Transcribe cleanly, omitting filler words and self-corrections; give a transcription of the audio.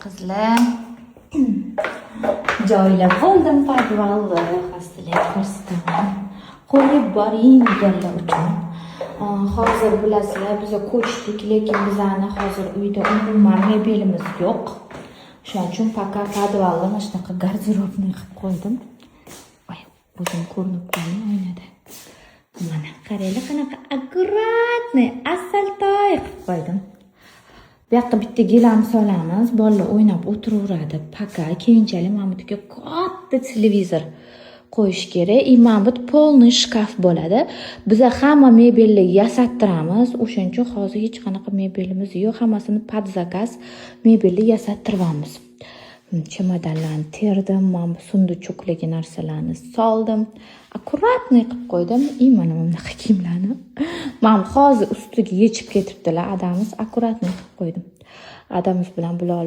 Qizlar joylab oldim podvalni, xastalar ko'rsataman. Qo'yib boring deganlar uchun. Hozir bilasizlar, biz ko'chdik, lekin bizani hozir uyda umuman mebelimiz yo'q. Shuning uchun paka podvalni mana shunaqa garderobni qilib qo'ydim. Voy, o'zim ko'rinib qoldim oynada. Mana qaranglar, qanaqa akkuratniy, asaltoy qilib qo'ydim. Bu yoqqa bitta gilam solamiz, bolalar o'ynab o'tiraveradi. Paka keyinchalik mana bu yerga katta televizor qo'yish kerak. Mana bu polniy shkaf bo'ladi. Biz hamma mebelni yasattiramiz. O'shaning uchun hozir hech qanaqa mebelimiz yo'q. Hammasini pod zakaz mebelni yasattiramiz. Chemodanlarni terdim, mana bu sunduchoqdagi narsalarni soldim. Akkuratniy qilib qo'ydim. Mana bunaqa kiyimlarni. Mana hozir ustiga yechib ketibdilar. Adamiz akkuratniy qilib qo'ydim. Adamiz bilan bular